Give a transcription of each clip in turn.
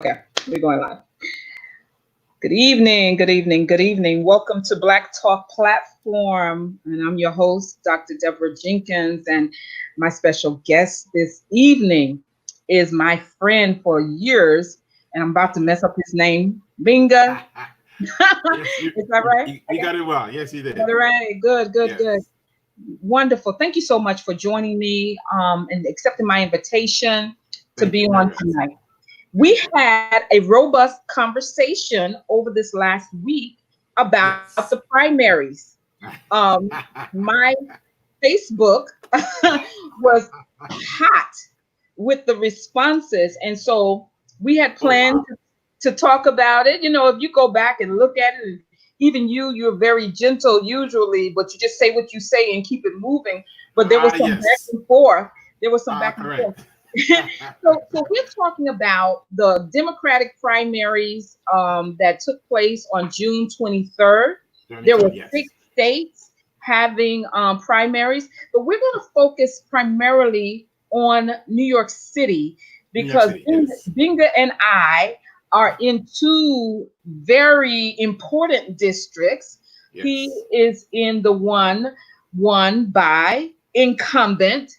Okay, we're going live. Good evening, good evening, good evening. Welcome to Black Talk Platform. And I'm your host, Dr. Deborah Jenkins. And my special guest this evening is my friend for years. And I'm about to mess up his name, Binga. Yes, Is that right? you got it well. Yes, you did. All right, good, good, good. Yes. Wonderful. Thank you so much for joining me and accepting my invitation to Thank be you on very much. tonight. We had a robust conversation over this last week about the Yes. primaries. Um, my Facebook was hot with the responses, and so we had Oh planned wow. to talk about it. You know, if you go back and look at it, and even you're very gentle usually, but you just say what you say and keep it moving. But there was some back Yes. and forth. There was some back and forth. Correct. So we're talking about the Democratic primaries that took place on June 23rd. There 22. were Yes. 6 states having primaries, but we're going to focus primarily on New York City New York because City. Yes. Binga and I are in two very important districts. He Yes. is in the one won by incumbent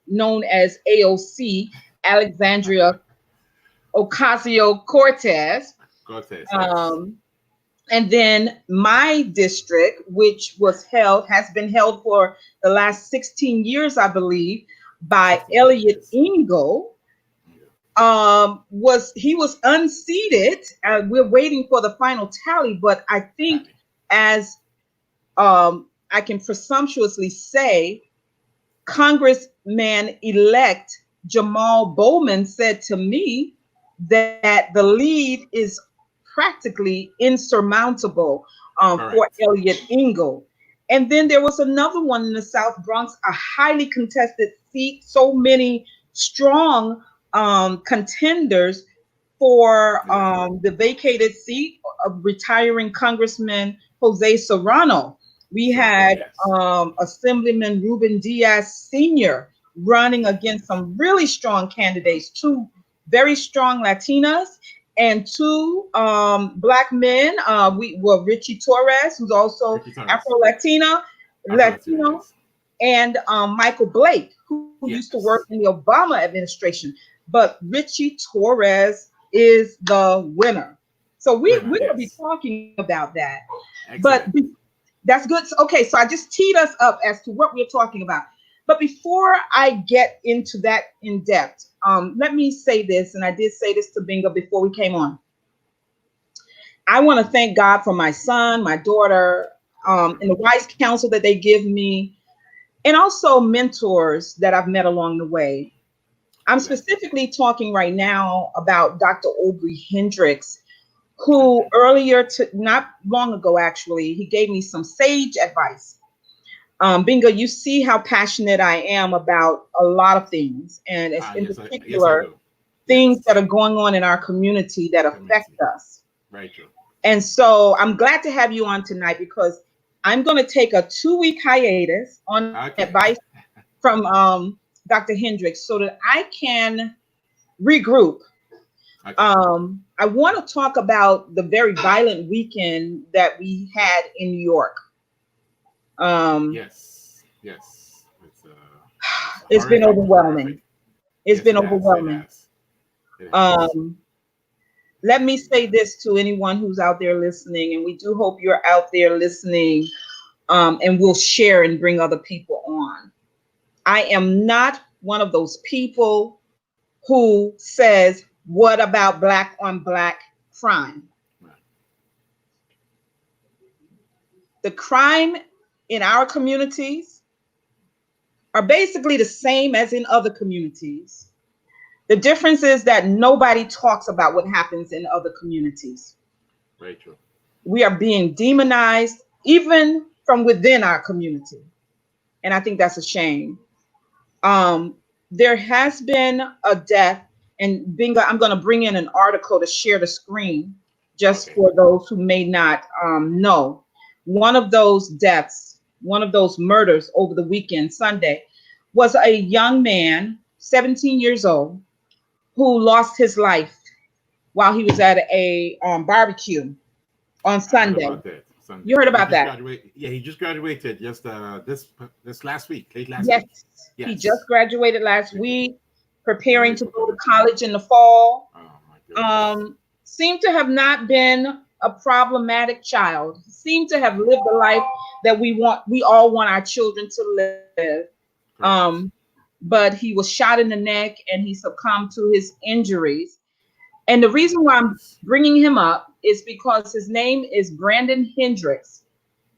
known as AOC, Alexandria Ocasio-Cortez. Cortez. Yes. Um, and then my district, which has been held for the last 16 years, I believe, by 16 years. Elliot Yes. Engel, was unseated. We're waiting for the final tally, but I think Tally. as I can presumptuously say, Congressman elect Jamal Bowman said to me that the lead is practically insurmountable for Correct. Elliot Engel. And then there was another one in the South Bronx, a highly contested seat, so many strong contenders for Yeah. the vacated seat of retiring Congressman Jose Serrano. We Serrano. had Yes. Assemblyman Ruben Diaz Sr. running against some really strong candidates, two very strong Latinas and two black men. We were Richie Torres, who's also Ricky Torres. Afro Latina, Afro Latino. Latino, Yes. and Michael Blake, who used to work Yes. in the Obama administration. But Richie Torres is the winner. So Winner. we're going to be Yes. talking about that. But Excellent. that's good. Okay, so I just teed us up as to what we're talking about. But before I get into that in depth, let me say this, and I did say this to Bingo before we came on. I want to thank God for my son, my daughter, Thank you very and the much. wise counsel that they give me, and also mentors that I've met along the way. I'm Amen. specifically talking right now about Dr. Aubrey Hendricks, who Okay. not long ago, actually, he gave me some sage advice. Bingo, you see how passionate I am about a lot of things, and it's in Yes, I particular do. things Yes. that are going on in our community that affect Community. us. Very true. And so I'm glad to have you on tonight because I'm going to take a 2 week hiatus on advice Okay. from Dr. Hendricks so that I can regroup. Okay. I want to talk about the very violent weekend that we had in New York. Um, Yes. Yes. It's it's been horrific. Horrific. overwhelming. It's Yes, been it has. It overwhelming. has. It has. Um, Let me say this to anyone who's out there listening, and we do hope you're out there listening, and we'll share and bring other people on. I am not one of those people who says, "What about black on black crime?" Right. The crime in our communities are basically the same as in other communities. The difference is that nobody talks about what happens in other communities. Very true. We are being demonized even from within our community. And I think that's a shame. Um, there has been a death, and Bingo, I'm going to bring in an article to share the screen just Okay. for those who may not know. One of those deaths, one of those murders over the weekend, Sunday, was a young man, 17 years old, who lost his life while he was at a barbecue on I heard Sunday. about that You Sunday. heard He about just that? graduated. Yeah, he just graduated just this last week, late last Yes, week. he just Yes. graduated last Okay. week, preparing to Grateful go for to him. college in the fall. Oh my goodness. Seemed to have not been a problematic child. He seemed to have lived the life that we all want our children to live. Um, Correct. but he was shot in the neck and he succumbed to his injuries. And the Oh my reason why I'm goodness. bringing him up is because his name is Brandon Hendricks.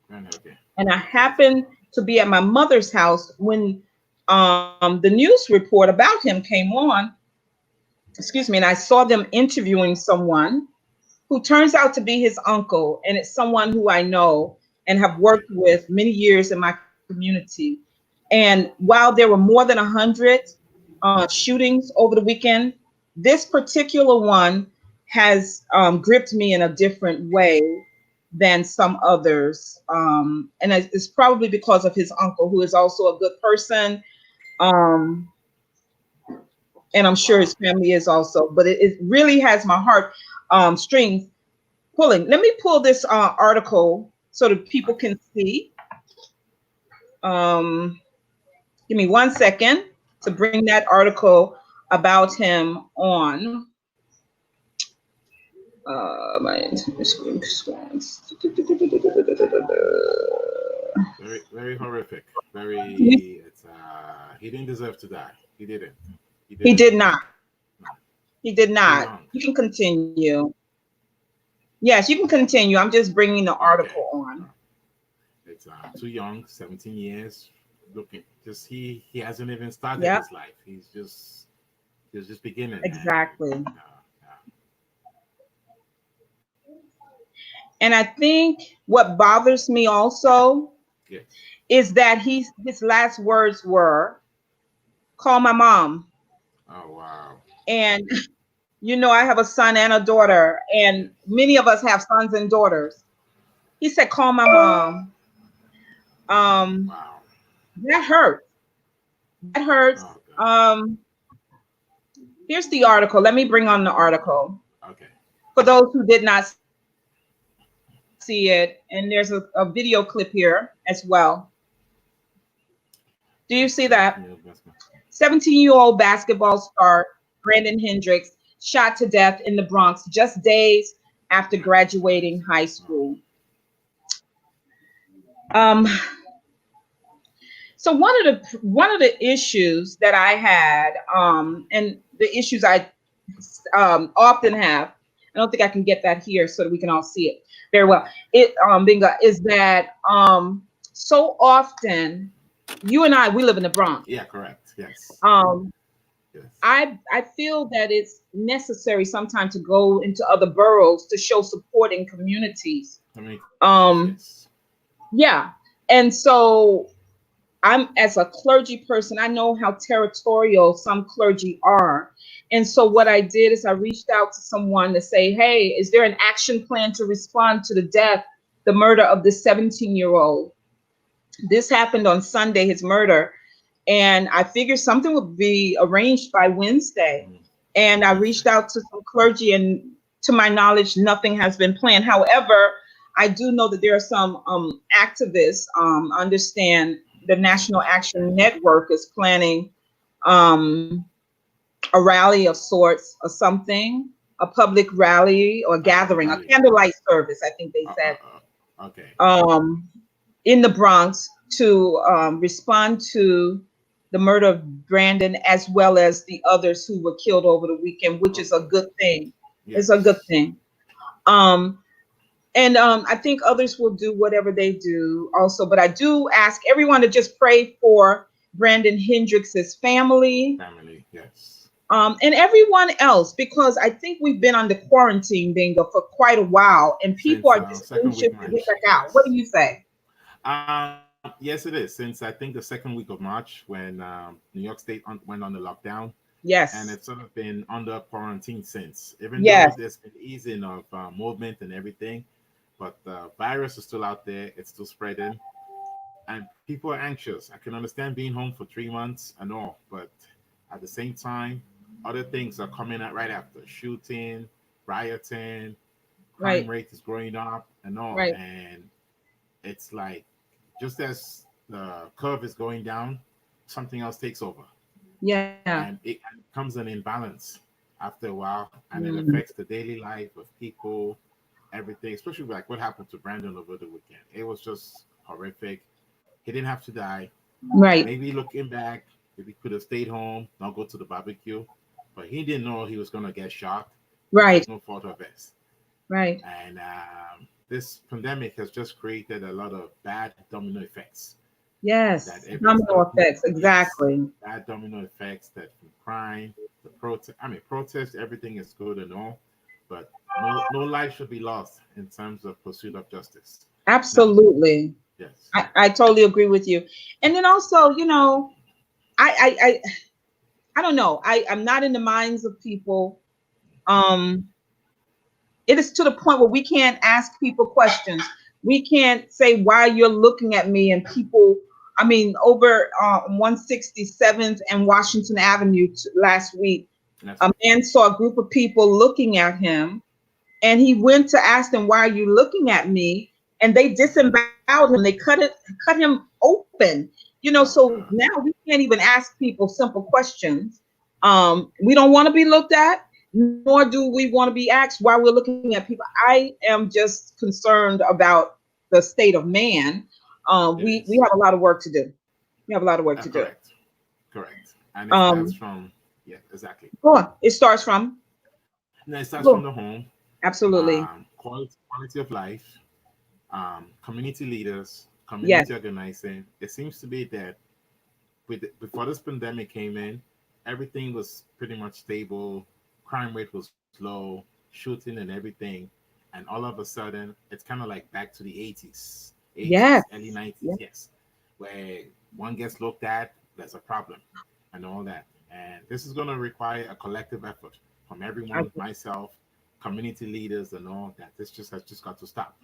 And okay. And I Okay. happened to be at my mother's house when the news report about him came on. Excuse me. And I saw them interviewing someone who turns out to be his uncle. And it's someone who I know and have Okay. worked with many years in my community. And while there were more than 100 shootings over the weekend, this particular one has gripped me in a different way than some others. And it's probably because of his uncle, who is also a good person. Um, and I'm sure his Wow. family is also, but it really has my heart strings pulling. Let me pull this article so that people Okay. can see. Um, Give me 1 second to All right. bring that article about him on. My screen. Very, very horrific. Very. It's. He didn't deserve to die. He didn't. He He didn't. did not. No. He did Too not. young. You can continue. Yes, you can continue. I'm just bringing the Okay. article on. Uh, it's too young. 17 years. Looking. Just he hasn't even started Yep, his life. He's just beginning. And exactly. uh, And I think what bothers me also yes. is that his last words were, "Call my mom." Oh wow. And I have a son and a daughter, Yes. and many of us have sons and daughters. He said, "Call my mom." Um, Wow. that hurts. That hurts. Oh God. Here's the article. Let me bring on the article Okay. for those who did not see it. And there's a video clip here as well. Do you see that? Yes. 17-year-old basketball. 17-year-old basketball star Brandon Hendricks shot to death in the Bronx just days after graduating high Oh. school. Um, So one of the issues that I had, and the issues I often have, I don't think I can get that here so that we can all see it very well. It Bingo, is that so often you and I, we live in the Bronx. Yeah. Correct. Yes. Um, Yes. I feel that it's necessary sometimes to go into other boroughs to show support in communities. Communities. Um, Yes. yeah, and so I'm, as a clergy person, I know how territorial some clergy are. And so what I did is I reached out to someone to say, hey, is there an action plan to respond to the murder of this 17-year-old? This happened on Sunday, his murder. And I figured something would be arranged by Wednesday. Mhm. And I Wednesday. reached out to some clergy, and to my knowledge, nothing has been planned. However, I do know that there are some activists. Understand the National Action Network is planning um, a rally of sorts or something, a public rally or A public gathering, a rally. candlelight service, I think they Uh, uh, said, okay. um, in the Bronx to respond to the murder of Brandon, as well as the others who were killed over the weekend, which is a Okay. good thing. It's a good Yes. thing. Um, and I think others will do whatever they do also. But I do ask everyone to just pray for Brandon Hendricks's family, Family. Yes. and everyone else, because I think we've been under quarantine, Bingo, for quite a while, and people Since are just second anxious week to get March. back out. What Yes. do you say? Yes, it is. Since I think the second week of March, when New York State went on the lockdown, and Yes. it's sort of been under quarantine since. Even though Yes. there's been easing of movement and everything, but the virus is still out there. It's still spreading, and people are anxious. I can understand being home for 3 months and all, but at the same time, other things are coming out right after: shooting, rioting, crime Right. rate is growing up, and all. Right. And it's like just as the curve is going down, something else takes over, Yeah. and it becomes an imbalance after a while, and it Mm. affects the daily life of people, everything. Especially like what happened to Brandon over the weekend. It was just horrific. He didn't have to die. Right. Maybe looking back, if he could have stayed home, not go to the barbecue, but he didn't know he was gonna get shot, which Right. was no fault of his. Right. And this pandemic has just created a lot of bad domino effects that Yes. every Domino start, effects. yes, Exactly. bad domino effects that from crime, the protest. I mean, protest, everything is good and all, but no life should be lost in terms of pursuit of justice. Now, Absolutely. yes, I totally agree with you. And then also, I don't know. I'm not in the minds of people. Um, it is to the point where we can't ask people questions. We can't say why you're looking at me, and people. I mean, over 167th and Washington Avenue last week, that's a right. man saw a group of people looking at him, and he went to ask them, "Why are you looking at me?" And they disemboweled him. They cut him open. Oh So God, now we can't even ask people simple questions. We don't want to be looked at, nor do we want to be asked why we're looking at people. I am just concerned about the state of man. it We is. have a lot of work to do. We have a lot of work to do. Correct, correct, and it starts Um, from, yeah, exactly. Go on. It starts from. No, it starts from Go. the home, Absolutely. quality of life, community leaders, Yes. community organizing. It seems to be that before this pandemic came in, everything was pretty much stable. Crime rate was low, shooting and everything, and all of a sudden, it's kind of like back to the 80s, Yes. early 90s, Yes. yes, where one gets looked at, there's a problem, and all that. And this is going to require a collective effort from I, everyone, myself, community leaders, and all that. This just has just got to stop.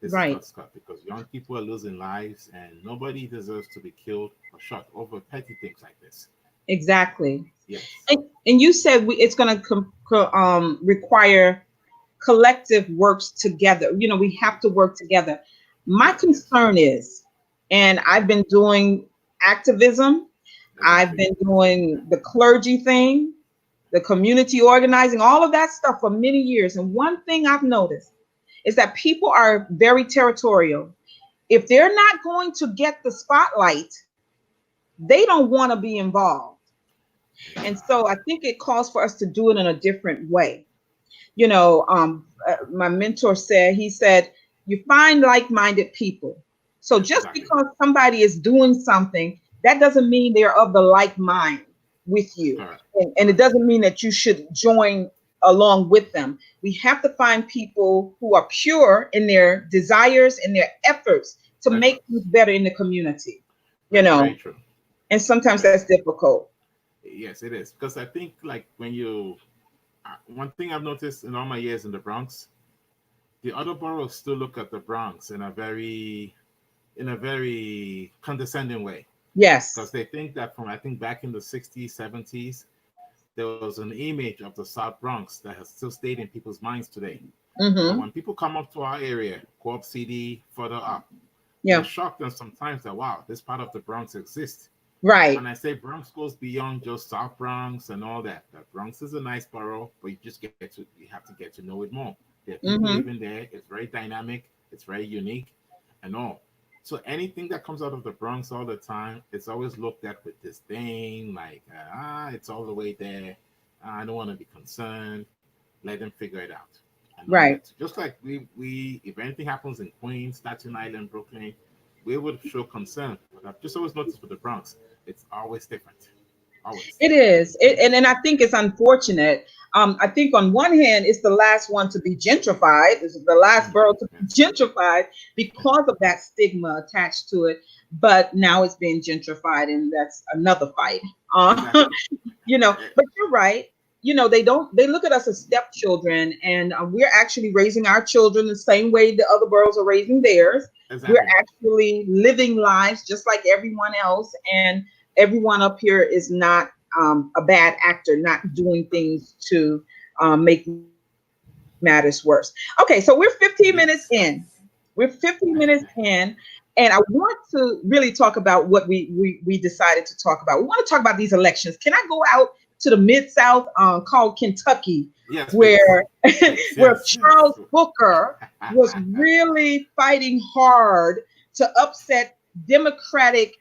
This has got right. to stop because young people are losing lives, and nobody deserves to be killed or shot over petty things like this. Exactly. Yes, And you said it's going to require collective works together. We have to work together. My yes, yes, concern is, and I've been doing activism, I've exactly. been doing the clergy thing, the community organizing, all of that stuff for many years. And one thing I've noticed is that people are very territorial. If they're not going to get the spotlight, they don't want to be involved. And so I Exactly, think it calls for us to do it in a different way. My mentor said, he said, you find like minded people. So just exactly. because somebody is doing something, that doesn't mean they're of the like mind with you. Correct, And it correct. doesn't mean that you should join along with them. We have to find people who are pure in their desires and their efforts to make things Efforts. better in the community, you Very, very know, true. and sometimes Very, that's difficult. yes, it is. Because I think, like, when you, one thing I've noticed in all my years in the Bronx, the other boroughs still look at the Bronx in a very condescending way. Because Yes. they think that from, I think, back in the 60s, 70s, there was an image of the South Bronx that has still stayed in people's minds today. But Mm-hmm. when people come up to our area, Co-op CD, further up, they're Yeah. shocked and sometimes that, wow, this part of the Bronx exists. And Right. I say Bronx goes beyond just South Bronx and all that. The Bronx is a nice borough, but you have to get to know it more. There are people Mm-hmm. living there. It's very dynamic. It's very unique, and all. So anything that comes out of the Bronx all the time, it's always looked at with disdain, like it's all the way there. I don't want to be concerned. Let them figure it out, and all Right. that. Just like we if anything happens in Queens, Staten Island, Brooklyn, we would show concern. But I've just always noticed with the Bronx, it's always different. Always. It is. And I think it's unfortunate. I think on one hand, it's the last one to be gentrified. It's the last borough to be Yes. gentrified because of that stigma attached to it. But now it's being gentrified, and that's another fight. Uh, Exactly. but you're right. They look at us as stepchildren, and we're actually raising our children the same way the other boroughs are raising theirs. We're Exactly. actually living lives just like everyone else, and everyone up here is not a bad actor not doing things to make matters worse. Okay, so we're 15 minutes in. Yes. We're 15 minutes in, and I want to really talk about what we decided to talk about. We want to talk about these elections. Can I go out to the Mid South called Kentucky, Yes, please. where Please. where Yes. Charles Yes. Booker was really fighting hard to upset Democratic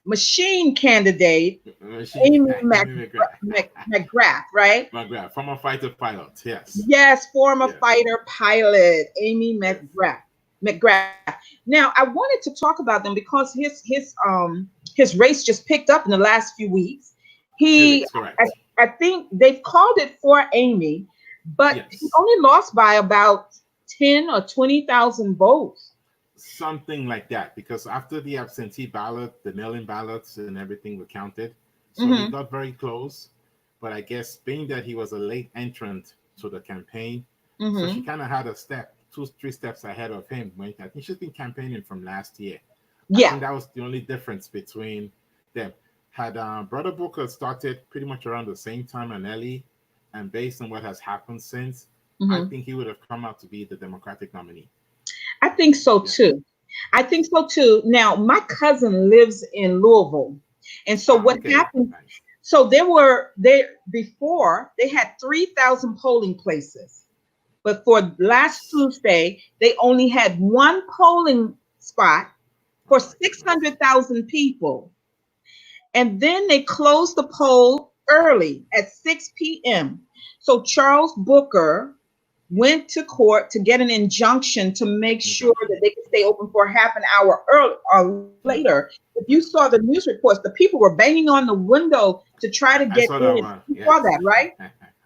machine candidate Machine. Amy Amy McGrath. McGrath, right? McGrath, former fighter pilot. Yes. Yes, former Yes. fighter pilot Amy Yes. McGrath. McGrath. Now, I wanted to talk about them because his race just picked up in the last few weeks. Few He, weeks, I, correct. I think they've called it for Amy, but he Yes. only lost by about 10 or 20,000 votes. Something like that. Because after the absentee ballot, the mail in ballots and everything were counted. So he Hmm. got very close. But I guess being that he was a late entrant to the campaign, so she Hmm. kind of had a step, two, three steps ahead of him. When I think she's been campaigning from last year. I Yeah, think that was the only difference between them. Had Brother Booker started pretty much around the same time and Ellie, and based on what has happened since, I hmm, think he would have come out to be the Democratic nominee. I think so Yeah. too. I think so too. Now, my cousin lives in Louisville. And so Ah, what okay. happened? Nice. So there before they had 3,000 polling places. But for last Yes. Tuesday, they only had one polling spot Oh for my goodness. 600,000 people. And then they closed the poll early at 6 p.m. So Charles Booker went to court to get an injunction to make sure Injunction. that they could stay open for half an hour early or later. If you Yeah. saw the news reports, the people were banging on the window to try to I get saw that in. one. You saw Yes. that, right?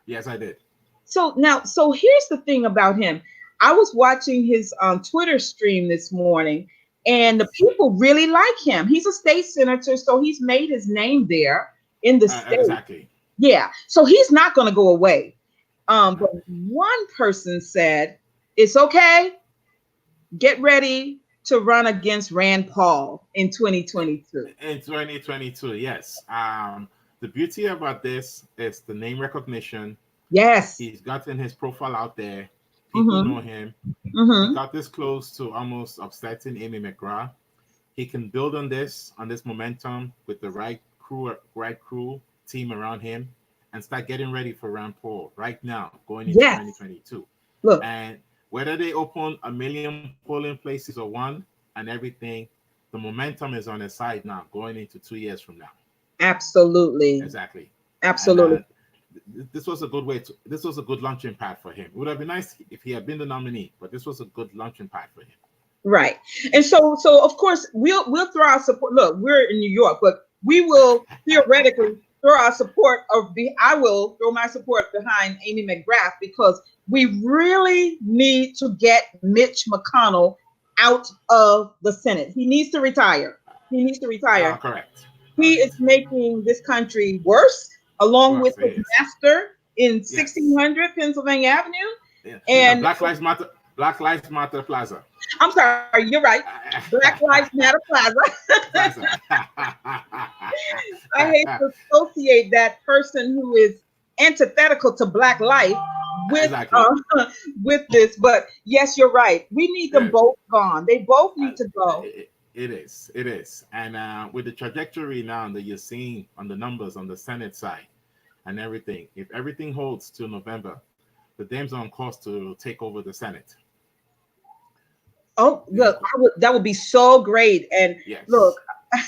Yes, I did. So here's the thing about him. I was watching his Twitter stream this morning, and the Yes. people really like him. He's a state senator, so he's made his name there in the state. Exactly. Yeah, so he's not going to go away. No. But one person said, "It's okay. Get ready to run against Rand Paul in 2022." In 2022, yes. The beauty about this is the name recognition. Yes. He's gotten his profile out there. People know Mm-hmm. him. He Mm-hmm. got this close to almost upsetting Amy McGrath. He can build on this momentum with the right crew team around him, and start getting ready for Rand Paul right now, going into Yes. 2022. Look, And whether they open a million polling places or one and everything, the momentum is on his side now, going into 2 years from now. absolutely. Exactly. And Absolutely. this was a good way to. This was a good launching pad for him. It would have been nice if he had been the nominee, but this was a good launching pad for him. Right. And Yes. so of course we'll throw our support. Look, we're in New York, but we will theoretically throw our support I will throw my support behind Amy McGrath because we really need to get Mitch McConnell out of the Senate. He needs to retire. He needs to retire. Correct. He is Correct. making this country worse, along with Works. He his is. master in Yes. 1600 Pennsylvania Avenue. Yeah. And Black Lives Matter. Black Lives Matter Plaza. I'm sorry, you're right. Black Lives Matter Plaza. Plaza. I hate to associate that person who is antithetical to Black life with Exactly. with this, but yes, you're right. We need them Yeah. both gone. They both Uh, need to go. it is. It is. And with the trajectory now that you're seeing on the numbers on the Senate side and everything, if everything holds to November, the Dems are on course to take over the Senate. Oh, They're on look, that would be so great. And look,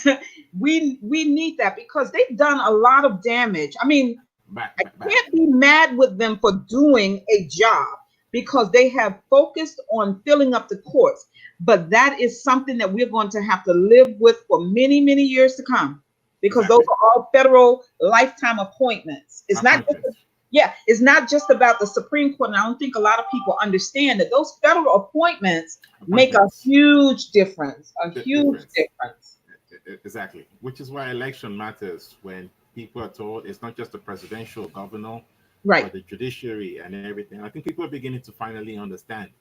yes. we need that because they've done a lot of damage. I mean, I Back. can't be mad with them for doing a job because they have focused on filling up the courts. But that is something that we're going to have to live with for many, many years to come because those Exactly. are all federal lifetime appointments. It's not just, Appointments. yeah, it's not just about the Supreme Court. And I don't think a lot of people understand that those federal appointments make a Appointments. huge difference, a huge Difference. difference. Exactly. Which is why election matters when people are told it's not just the presidential governor, Right. but the judiciary and everything. I think people are beginning to finally understand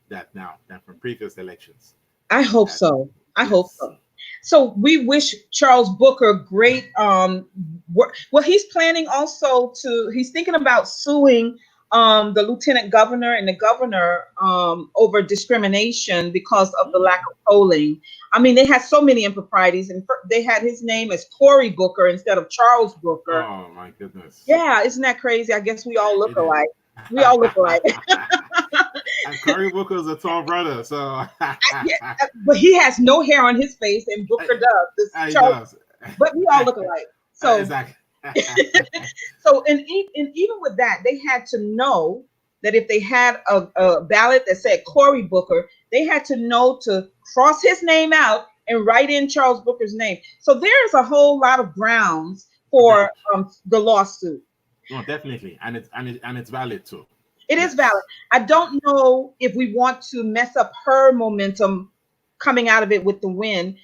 that now than from previous elections. I hope That so. I hope yes, so. So we wish Charles Booker great. Well, he's planning also to. He's thinking about suing the lieutenant governor and the governor over discrimination because of the lack of polling. I mean, they had so many improprieties, and they had his name as Cory Booker instead of Charles Booker. Oh my goodness. Yeah, isn't that crazy? I guess we all look It is. alike. We all look alike. And Cory Booker's a tall brother, so Yeah, but he has no hair on his face, and Booker does. he Charles, does. but we all look alike. So, Exactly. so and even with that, they had to know that if they had a ballot that said Cory Booker, they had to know to cross his name out and write in Charles Booker's name. So there's a whole lot of grounds for the lawsuit. No, definitely, and it's valid too. It is valid. I don't know if we want to mess up her momentum coming out of it with the win,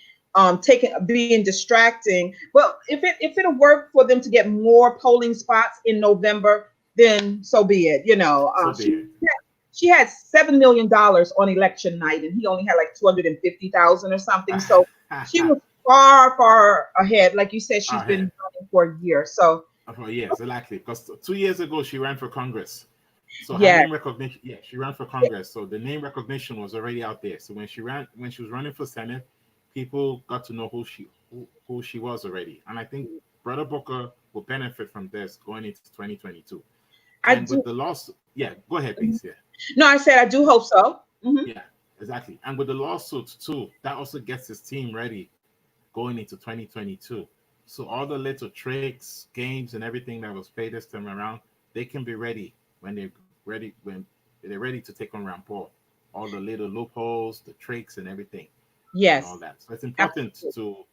being distracting. But if it'll work for them to get more polling spots in November, then so be it. She had $7 million on election night, and he only had like 250,000 or something. So she was far ahead. Like you said, she's been running for a year. So for years, exactly. Because 2 years ago she ran for Congress. So her yeah, name recognition, she ran for Congress. So the name recognition was already out there. So when she was running for Senate, people got to know who she was already. And I think Brother Booker will benefit from this going into 2022. And with the lawsuit, go ahead, please. Yeah. No, I said I do hope so. Mm-hmm. Yeah, exactly. And with the lawsuits too, that also gets his team ready going into 2022. So all the little tricks, games, and everything that was played this time around, they can be ready when they're ready to take on Rand Paul. All the little loopholes, the tricks, and everything. Yes. And all that. So it's important to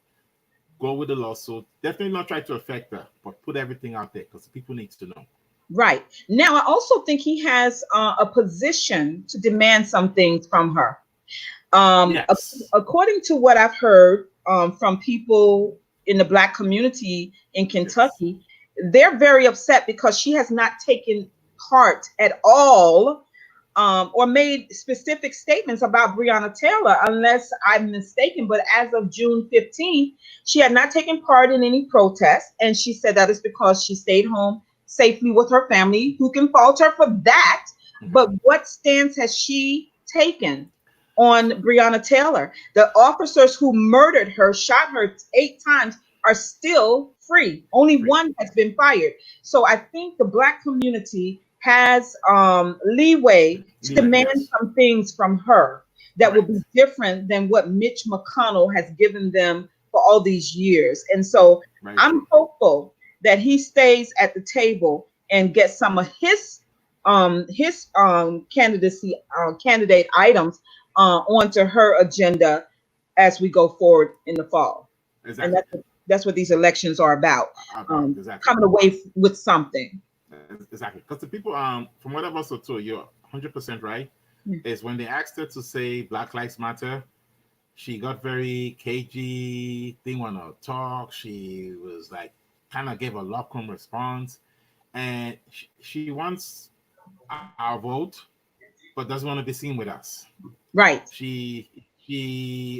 go with the lawsuit. Definitely not try to affect her, but put everything out there because people need to know. Right. Now, I also think he has a position to demand some things from her. Yes. According to what I've heard from people in the Black community in Kentucky, they're very upset because she has not taken part at all or made specific statements about Breonna Taylor, unless I'm mistaken. But as of June 15th, she had not taken part in any protests. And she said that is because she stayed home safely with her family. Who can fault her for that? Mm-hmm. But what stance has she taken on Breonna Taylor? The officers who murdered her, shot her 8 times, are still free. Only one has been fired. So I think the Black community has leeway to demand some things from her that will be different than what Mitch McConnell has given them for all these years. And so I'm hopeful that he stays at the table and gets some of his candidate items onto her agenda as we go forward in the fall. Exactly. And that's what these elections are about. Coming away with something. Exactly. Because the people, from what I've also told you, 100% right, is when they asked her to say Black Lives Matter, she got very cagey, didn't want to talk. She was like, kind of gave a locker-room response. And she wants our vote, but doesn't want to be seen with us. Right.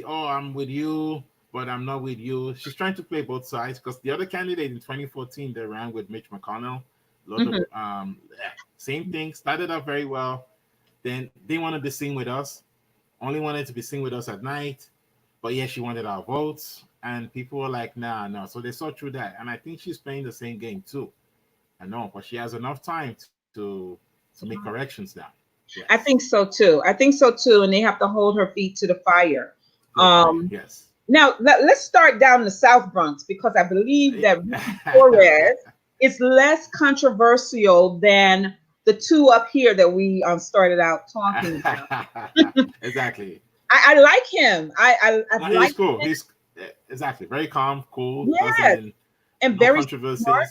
I'm with you, but I'm not with you. She's trying to play both sides because the other candidate in 2014, they ran with Mitch McConnell. Same thing, started off very well. Then they wanted to be seen with us, only wanted to be seen with us at night. But she wanted our votes. And people were like, no. So they saw through that. And I think she's playing the same game too. I know, but she has enough time to make corrections now. Yes. I think so too. And they have to hold her feet to the fire. Yes. Now, let's start down in the South Bronx, because I believe that Torres is less controversial than the two up here that we started out talking about. Exactly. I like him. I like he's cool. him. He's exactly very calm, cool. Yes. And no very controversies. Smart.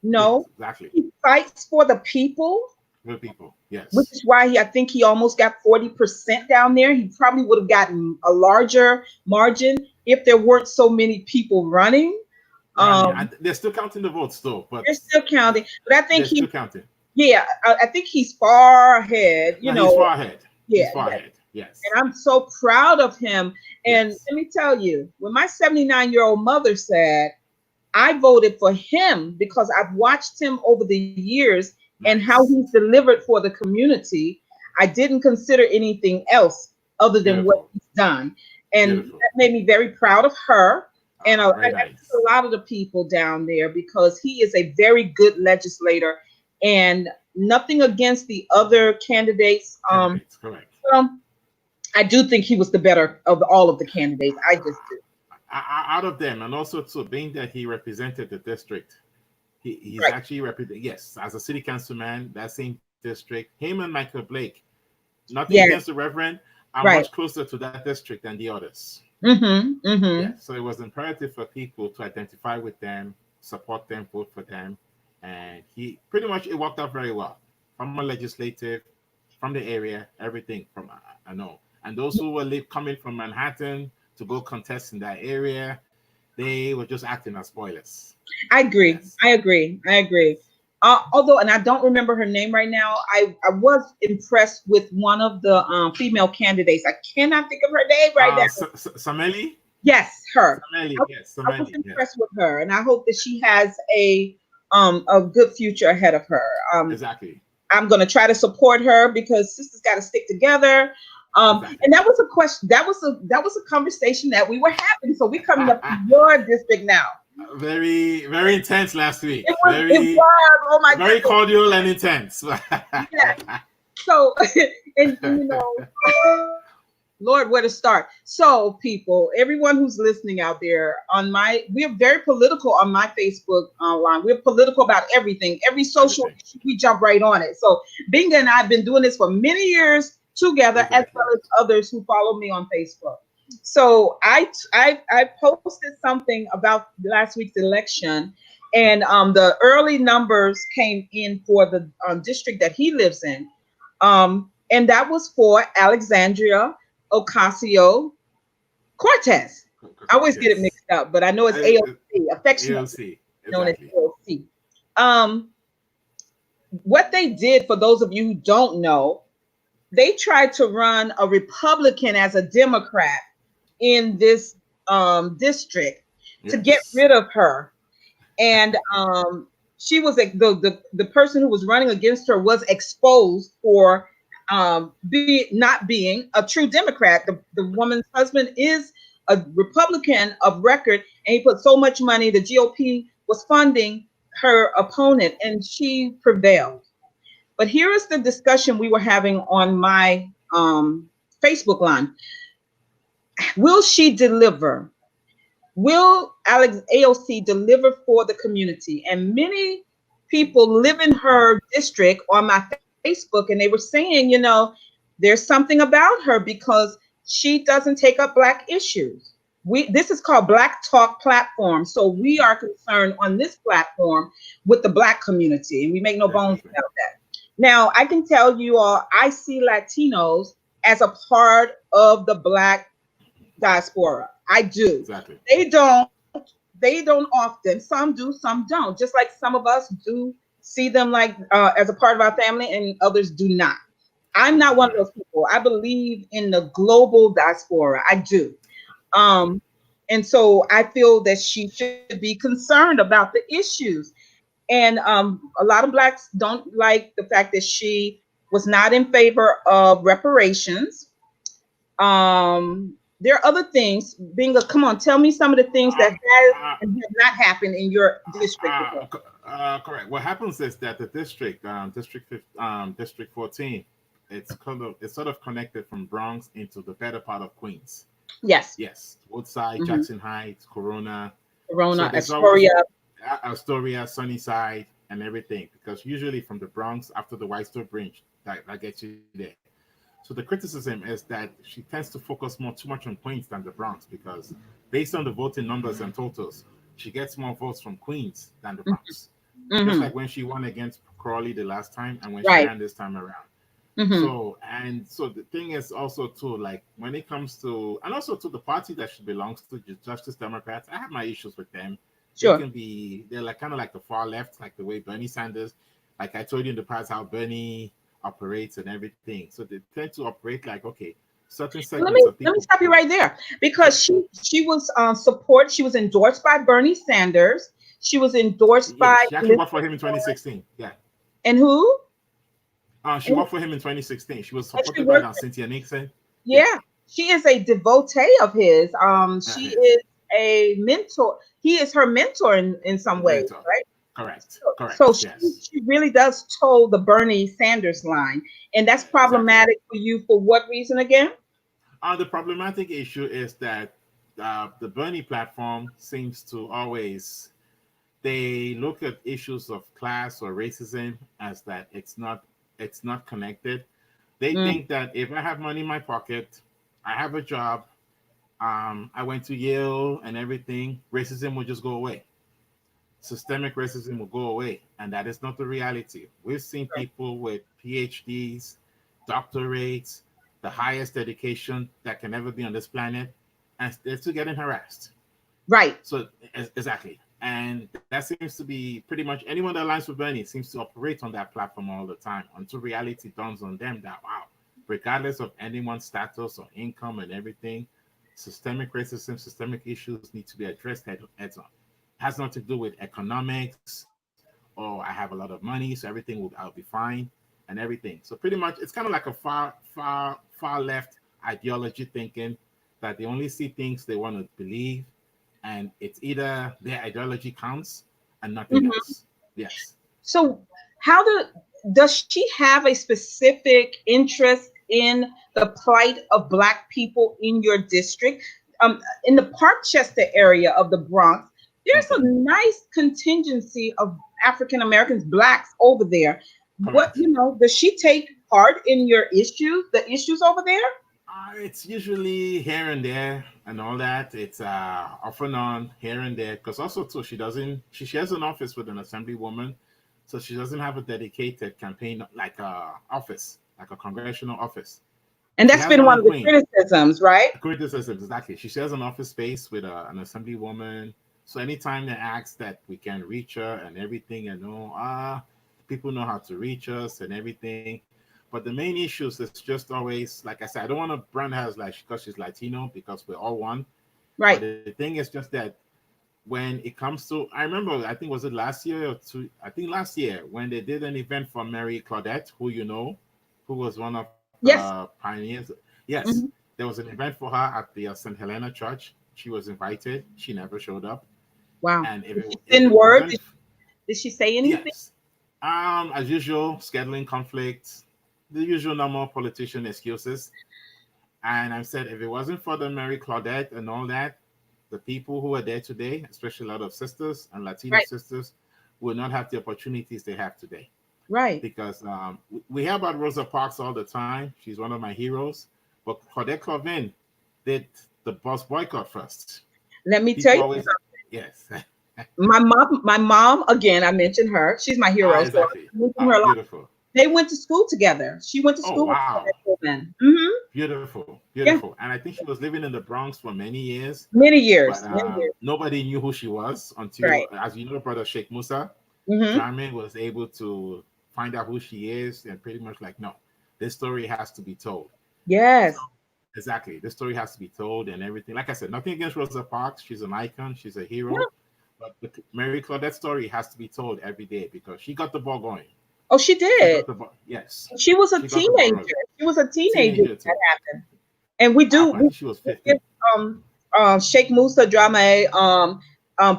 No, yes, exactly. He fights for the people. The people, yes. Which is why I think he almost got 40% down there. He probably would have gotten a larger margin if there weren't so many people running. They're still counting the votes, though. But they're still counting. But I think still counting. Yeah, I think he's far ahead. He's far ahead. Yeah, he's far ahead. Yes. And I'm so proud of him. And Yes. let me tell you, when my 79-year-old mother said, I voted for him because I've watched him over the years and how Nice. he's delivered for the community. I didn't consider anything else other than what Beautiful. he's done. And Beautiful. that made me very proud of her and Very a nice. lot of the people down there because he is a very good legislator and nothing against the other candidates. Candidates, correct. Well, I do think he was the better of all of the candidates. I just do. Out of them, and also too, being that he represented the district, he's Right. actually represented. Yes, as a city councilman, that same district, him and Michael Blake. Nothing against Yes. the Reverend, are much Right. closer to that district than the others. Mm-hmm. Mm-hmm. Yes, so it was imperative for people to identify with them, support them, vote for them, and he pretty much it worked out very well. From a legislative, from the area, everything from I know. And those who were coming from Manhattan to go contest in that area, they were just acting as spoilers. I agree. Yes, I agree. I agree. yes. Although, and I don't remember her name right now, I was impressed with one of the female candidates. I cannot think of her name right now. Sameli, Yes, her. Sameli, yes, I was Sameli, yes, impressed with her, and I hope that she has a good future ahead of her. exactly, I'm going to try to support her because sisters got to stick together. exactly. And that was a question. That was a conversation that we were having. So we're coming up to your district now. Very, very intense last week. It Very, was. Oh my very goodness. cordial and intense. Yes. So, and Lord, where to start? So, people, everyone who's listening out there, we're very political on my Facebook line. We're political about everything, every social Everything. issue. We jump right on it. So, Binga and I have been doing this for many years together, as Exactly. well as others who follow me on Facebook. So, I posted something about last week's election, and the early numbers came in for the district that he lives in, and that was for Alexandria Ocasio Cortez. I always get it Yes. mixed up, but I know it's AOC, affectionately AOC. known as Exactly. AOC. Um, what they did, for those of you who don't know, they tried to run a Republican as a Democrat in this district to get Yes. rid of her. And she was the person who was running against her was exposed for not being a true Democrat. The woman's husband is a Republican of record, and he put so much money. The GOP was funding her opponent, and she prevailed. But here is the discussion we were having on my Facebook line. Will she deliver? Will Alex AOC deliver for the community? And many people live in her district on my Facebook, and they were saying, there's something about her because she doesn't take up Black issues. This is called Black Talk Platform. So we are concerned on this platform with the Black community, and we make no bones Definitely. about that. Now, I can tell you all, I see Latinos as a part of the Black diaspora. I do. Exactly. They don't. They don't often. Some do, some don't. Just like some of us do see them like as a part of our family, and others do not. I'm not one of Correct. those people. I believe in the global diaspora. I do. Exactly. Um, and so I feel that she should be concerned about the issues. And a lot of Blacks don't like the fact that she was not in favor of reparations. There are other things. Bingo, come on, tell me some of the things that Uh, have uh, and have not happened in your district with her. Correct. What happens is that the district, District 14, it's sort of connected from Bronx into the better part of Queens. Yes. Yes, Woodside, Mm-hmm. Jackson Heights, Corona. So Corona, there's always Astoria. Astoria, Sunnyside, and everything. Because usually from the Bronx after the White Store Bridge, that gets you there. So the criticism is that she tends to focus too much on Queens than the Bronx because based on the voting numbers and totals, she gets more votes from Queens than the Bronx. Just Mm-hmm. like when she won against Crawley the last time and when she Right. ran this time around. Mm-hmm. So the thing is also too, like when it comes to, and also to the party that she belongs to, Justice Democrats, I have my issues with them. Sure. They're like kind of like the far left, like the way Bernie Sanders, like I told you in the past how Bernie operates and everything. So they tend to operate like, okay, certain Let me segments of let me people. stop you right there Sure. because she was support. She was endorsed by Bernie Sanders. She was endorsed Yeah, by she actually worked for Elizabeth him in Warren. 2016. Yeah. And who? She And worked for him in 2016. She was and she supported by worked. Cynthia Nixon. Yeah. Yeah, she is a devotee of his. She Yes. is a mentor. He is her mentor in some ways, Mentor. right? Correct. So Correct. Yes. she really does toe the Bernie Sanders line, and that's Exactly. problematic for you for what reason again? The problematic issue is that the Bernie platform seems to always they look at issues of class or racism as that it's not connected. They Mm, think that if I have money in my pocket, I have a job, I went to Yale and everything, racism will just go away. Systemic racism will go away, and that is not the reality. We've seen right. people with PhDs, doctorates, the highest education that can ever be on this planet, and they're still getting harassed. Right. So exactly, and that seems to be pretty much anyone that aligns with Bernie seems to operate on that platform all the time until reality dawns on them that wow, regardless of anyone's status or income and everything, systemic racism, systemic issues need to be addressed heads on. Has nothing to do with economics or I have a lot of money, so everything will I'll be fine and everything. So pretty much it's kind of like a far left ideology thinking that they only see things they want to believe and it's either their ideology counts and nothing Mhm. else. Yes. So does she have a specific interest in the plight of Black people in your district? In the Parkchester area of the Bronx, there's a Okay. nice contingency of African Americans, Blacks over there. What Correct. does she take part in your issues, the issues over there? It's usually here and there and all that. It's off and on here and there because also too she doesn't she shares an office with an assemblywoman, so she doesn't have a dedicated campaign like a office like a congressional office. And She that's has been one one in of the Queens. criticisms, right? Criticism exactly. She shares an office space with an assemblywoman. So anytime they ask that we can reach her and everything, people know how to reach us and everything. But the main issues is just always like I said, I don't want to brand her as like because she's Latino because we're all one. But Right. the thing is just that when it comes to, I remember I think was it last year or two, I think last year when they did an event for Mary Claudette, who you know, who was one of the Yes. pioneers. Yes, Mhm. there was an event for her at the St. Helena Church. She was invited. She never showed up. Wow. And if Did it she if send it word? wasn't, Did she say anything? yes, as usual, scheduling conflicts, the usual normal politician excuses. And I said, if it wasn't for the Mary Claudette and all that, the people who are there today, especially a lot of sisters and Latino Right. sisters, will not have the opportunities they have today. Right. Because we hear about Rosa Parks all the time. She's one of my heroes. But Claudette Colvin did the bus boycott first. Let me tell People you, always, yes. my mom again. I mentioned her. She's my hero, so Exactly. I mention her a lot. Beautiful. They went to school together. She went to Oh, school with wow. that woman. Hmm. Beautiful. Yeah, Beautiful. And I think she was living in the Bronx for many years, many but years, many years. nobody knew who she was until, Right. as you know, brother Sheikh Musa, Hmm. Jammeh was able to find out who she is and pretty much like, no, this story has to be told. So Yes. exactly, this story has to be told and everything. Like I said, nothing against Rosa Parks. She's an icon. She's a Yeah. hero. But the Mary Claudette story has to be told every day because she got the ball going. Oh, she She did. got the ball. Yes, She was a she got the ball teenager. rolling. She was a teenager when Teenager that too. happened. And we do I we, think she was we give 15. Sheikh Musa Drame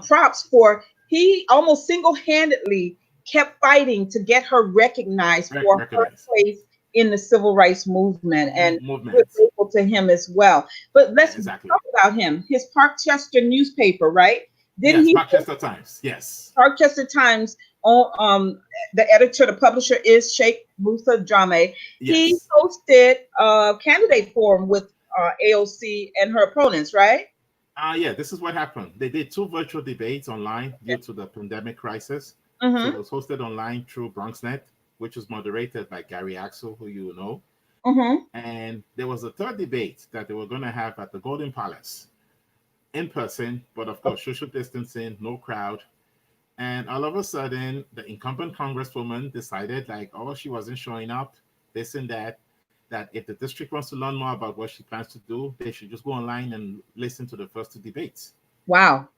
props for he almost single-handedly kept fighting to get her recognized for her Recognized place in the civil rights movement, and we're movement. grateful to him as well. But let's Exactly. talk about him. His Parkchester newspaper, right? Didn't Yes, he? Manchester Times. Yes. Parkchester Times, on the editor, the publisher is Sheikh Musa Drame. He Yes. hosted a candidate forum with AOC and her opponents, right? Yeah, this is what happened. They did two virtual debates online due to the pandemic crisis. So it Mm-hmm. was hosted online through BronxNet, which was moderated by Gary Axel, who you know. Mm-hmm. And there was a third debate that they were going to have at the Golden Palace in person, but of course, social distancing, no crowd. And all of a sudden, the incumbent congresswoman decided, like, oh, she wasn't showing up, this and that that if the district wants to learn more about what she plans to do, they should just go online and listen to the first two debates. Wow.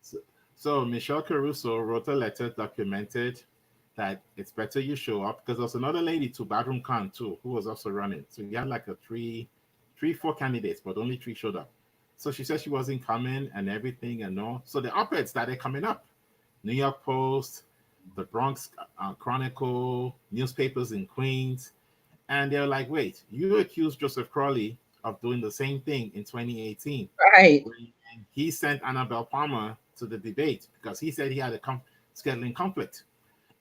So Michelle Caruso wrote a letter, documented that it's better you show up, because there was another lady too, Badrum Khan too, who was also running. So you had like four candidates, but only three showed up. So she said she wasn't coming and everything and all. So the op-eds started coming up. New York Post, the Bronx Chronicle, newspapers in Queens. And they're like, wait, you accused Joseph Crowley of doing the same thing in 2018. Right. And he sent Annabelle Palmer to the debate because he said he had a scheduling conflict.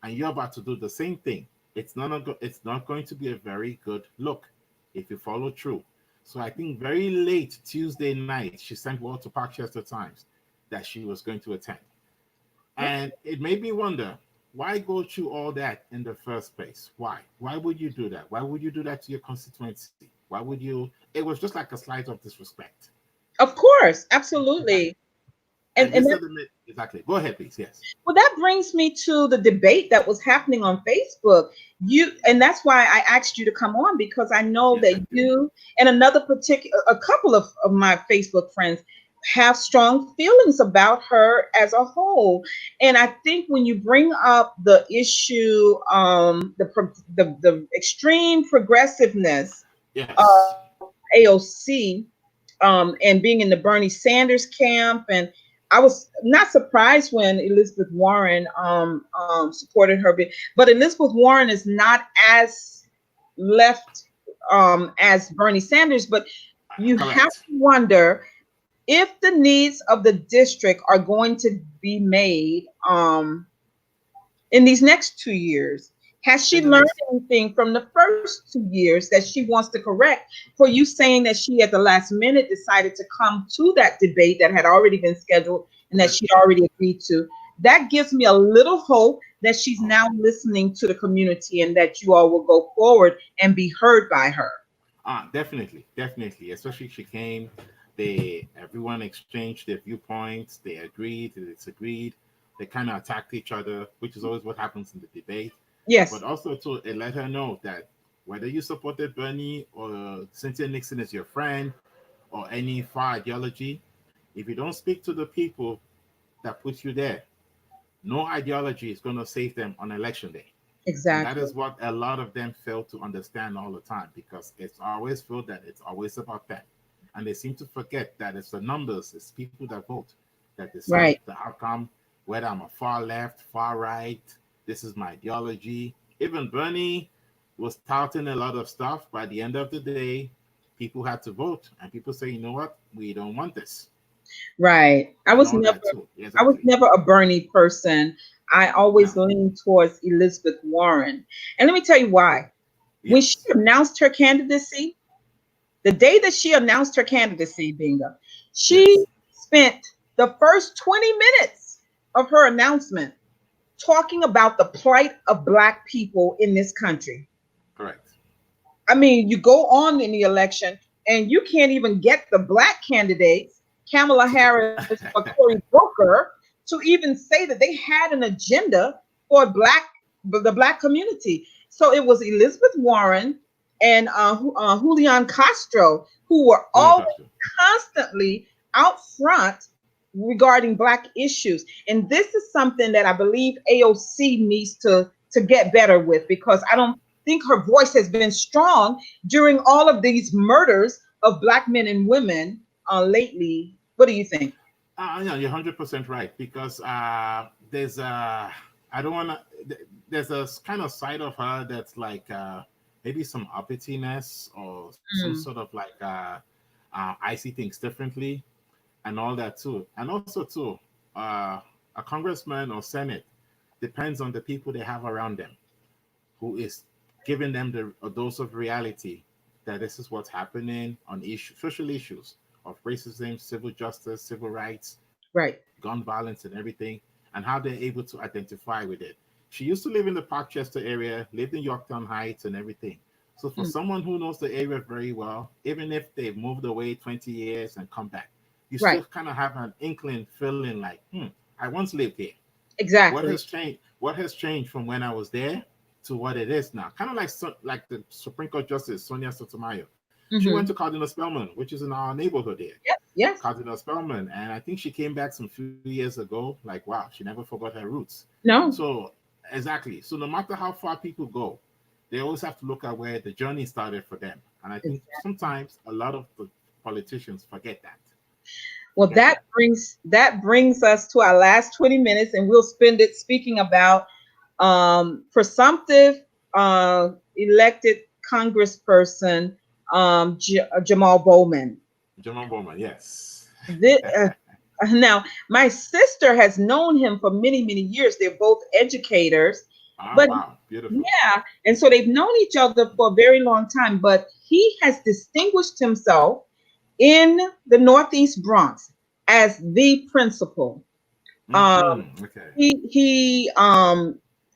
And you're about to do the same thing. It's not going to be a very good look if you follow through. So I think very late Tuesday night, she sent word to Parkchester Times that she was going to attend. And it made me wonder, why go through all that in the first place? Why? Why would you do that? Why would you do that to your constituency? Why would you? It was just like a slight of disrespect. Of course, absolutely. And exactly. Go ahead, please. Yes. Well, that brings me to the debate that was happening on Facebook. And that's why I asked you to come on, because I know that you and a couple of my Facebook friends have strong feelings about her as a whole. And I think when you bring up the issue, the extreme progressiveness yes. of AOC, and being in the Bernie Sanders camp, and I was not surprised when Elizabeth Warren supported her, but Elizabeth Warren is not as left as Bernie Sanders. But you Correct. have to wonder if the needs of the district are going to be made in these next 2 years. Has she learned anything from the first 2 years that she wants to correct? For you saying that she at the last minute decided to come to that debate that had already been scheduled and that she'd already agreed to, that gives me a little hope that she's now listening to the community and that you all will go forward and be heard by her. Definitely. Especially she came, everyone exchanged their viewpoints, they agreed, they disagreed, they kind of attacked each other, which is always what happens in the debate. Yes. But also it let her know that whether you supported Bernie or Cynthia Nixon as your friend or any far ideology, if you don't speak to the people that put you there, no ideology is going to save them on election day. Exactly. And that is what a lot of them fail to understand all the time, because it's always felt that it's always about that. And they seem to forget that it's the numbers, it's people that vote that decide the outcome, whether I'm a far left, far right, this is my ideology. Even Bernie was touting a lot of stuff. By the end of the day, people had to vote, and people say, you know what, we don't want this. Right. I was never a Bernie person. I always leaned towards Elizabeth Warren. And let me tell you why. Yes. When she announced her candidacy, the day that she announced her candidacy, Bingo, she spent the first 20 minutes of her announcement talking about the plight of Black people in this country. Correct. I mean, you go on in the election and you can't even get the Black candidates, Kamala Harris or Cory Booker, to even say that they had an agenda for the Black community. So it was Elizabeth Warren and Julian Castro who were always constantly out front regarding Black issues. And this is something that I believe AOC needs to get better with, because I don't think her voice has been strong during all of these murders of Black men and women lately. What do you think? Yeah, you're 100% right, because there's a kind of side of her that's like maybe some uppityness or some sort of like I see things differently and all that too. And also too, a congressman or senate depends on the people they have around them, who is giving them a dose of reality that this is what's happening on social issues of racism, civil justice, civil rights, gun violence, and everything, and how they're able to identify with it. She used to live in the Parkchester area, lived in Yorktown Heights and everything. So for someone who knows the area very well, even if they've moved away 20 years and come back, you still kind of have an inkling, feeling like, I once lived here. Exactly. What has changed? What has changed from when I was there to what it is now? Kind of like the Supreme Court Justice Sonia Sotomayor. She went Mm-hmm. to Cardinal Spellman, which is in our neighborhood here. Yes. Yes. Cardinal Spellman, and I think she came back some few years ago. Like, wow, she never forgot her roots. No. So, exactly. So, no matter how far people go, they always have to look at where the journey started for them. And I think sometimes a lot of the politicians forget that. Well, Forget that. that brings us to our last 20 minutes, and we'll spend it speaking about presumptive elected Congressperson Jamal Bowman. Jamal Bowman, yes. Thi- uh, now, my sister has known him for many, many years. They're both educators, Ah, but wow. Beautiful. yeah, and so they've known each other for a very long time. But he has distinguished himself in the Northeast Bronx as the principal. Um, Okay. he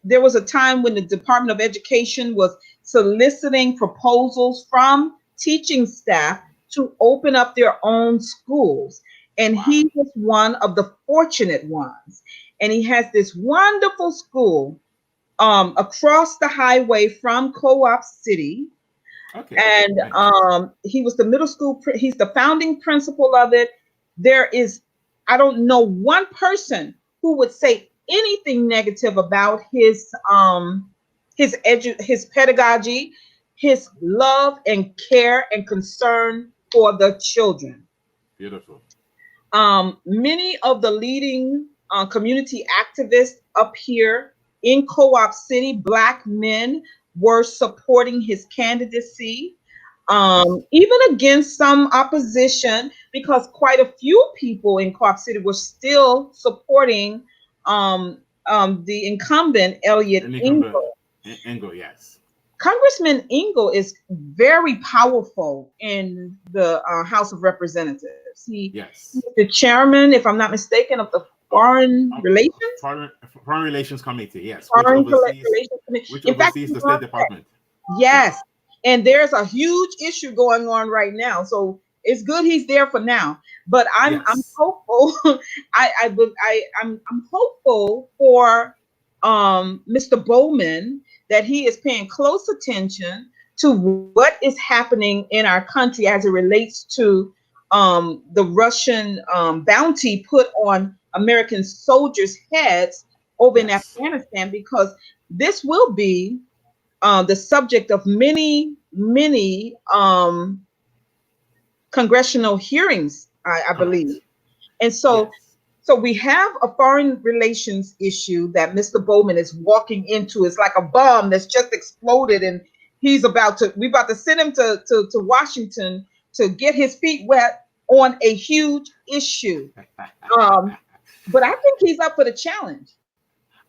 there was a time when the Department of Education was soliciting proposals from teaching staff to open up their own schools, and Wow. he was one of the fortunate ones. And he has this wonderful school across the highway from Co-op City, Okay. and Nice. he was the middle school. He's the founding principal of it. There is, I don't know one person who would say anything negative about his pedagogy, his love and care and concern for the children. Beautiful. Many of the leading community activists up here in Co-op City, Black men, were supporting his candidacy, Nice. even against some opposition, because quite a few people in Co-op City were still supporting the incumbent Elliot And you can Engel. Engo, yes. Congressman Engel is very powerful in the House of Representatives. He's Yes. the chairman, if I'm not mistaken, of the Oh, Foreign oh, Relations Foreign, Foreign Relations Committee, yes, Relations Committee. which In fact, oversees he the State runs that. Department. Yeah. Yes, and there's a huge issue going on right now, so it's good he's there for now. But I'm Yes. hopeful. I'm hopeful for Mr. Bowman that he is paying close attention to what is happening in our country as it relates to the Russian bounty put on American soldiers' heads over in Yes. Afghanistan, because this will be the subject of many, many congressional hearings, I believe. Correct. And so, Yes. so we have a foreign relations issue that Mr. Bowman is walking into. It's like a bomb that's just exploded, and we're about to send him to Washington to get his feet wet on a huge issue. Um, but I think he's up for the challenge.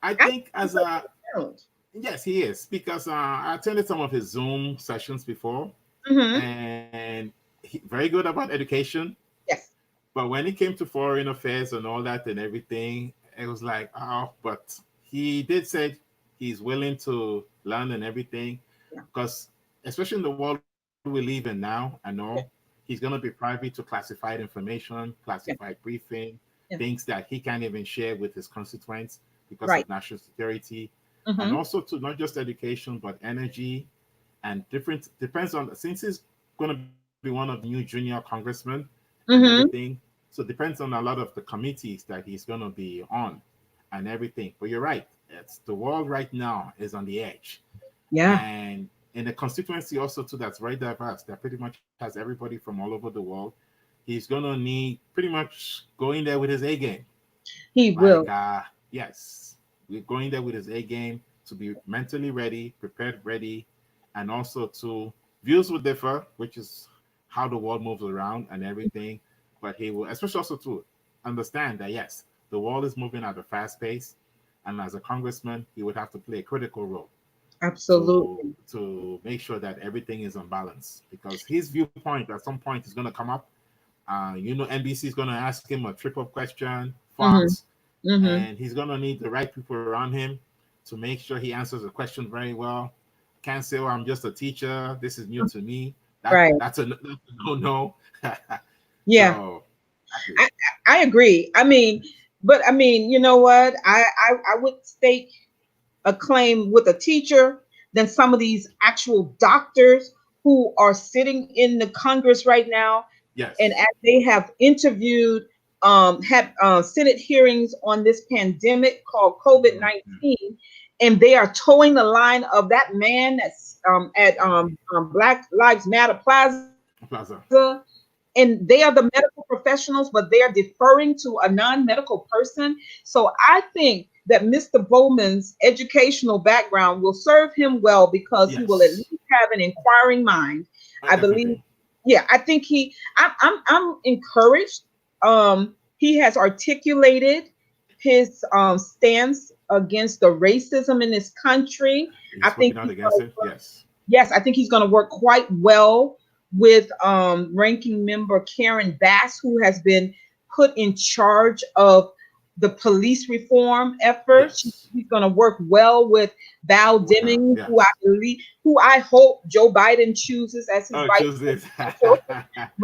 I I think think he's as up for a the challenge. yes, he is because I attended some of his Zoom sessions before, Hmm. and very good about education. Yes. But when it came to foreign affairs and all that and everything, it was like, oh, but he did say he's willing to learn and everything, Yeah. because especially in the world we live in now, I know Yeah. he's going to be privy to classified information, Yeah. classified briefing, Yeah. things that he can't even share with his constituents because of Right. national security, and Hmm. also to not just education but energy and different depends on since he's going to be one of the new junior congressmen and Hmm. everything. So it depends on a lot of the committees that he's going to be on and everything. But you're right. It's the world right now is on the edge. Yeah. And in the constituency also too, that's very diverse. That pretty much has everybody from all over the world. He's going to need pretty much going there with his A game. He Like, will. yes, we're going there with his A game to be mentally ready, prepared, ready, and also to views will differ, which is how the world moves around and everything. But he will, especially also to understand that yes, the world is moving at a fast pace, and as a congressman, he would have to play a critical role Absolutely. to make sure that everything is on balance. Because his viewpoint at some point is going to come up. NBC is going to ask him a triple question, Hmm. Fox, Hmm. and he's going to need the right people around him to make sure he answers the question very well. Can't say, "Oh, I'm just a teacher. This is new to me." Right. That's a no no. Yeah. So exactly. I, I agree. I mean, you know what? I would stake a claim with a teacher than some of these actual doctors who are sitting in the Congress right now, and Yes. as they have interviewed, had Senate hearings on this pandemic called Mhm. COVID-19, and they are towing the line of that man that's at Exactly. Black Lives Matter Plaza, Plaza. and they are the medical professionals, but they are deferring to a non-medical person. So I think that Mr. Bowman's educational background will serve him well because he will at Yes. least have an inquiring mind. I believe, Definitely. yeah, I think I'm encouraged. He has articulated his stance against the racism in this country. I He's think spoken out he's against going to it. work, Yes. yes, I think he's going to work quite well with ranking member Karen Bass, who has been put in charge of the police reform effort. Yes. He's going to work well with Val With her. Demings, Yes. who I hope Joe Biden chooses as his Oh, vice choose this. presidential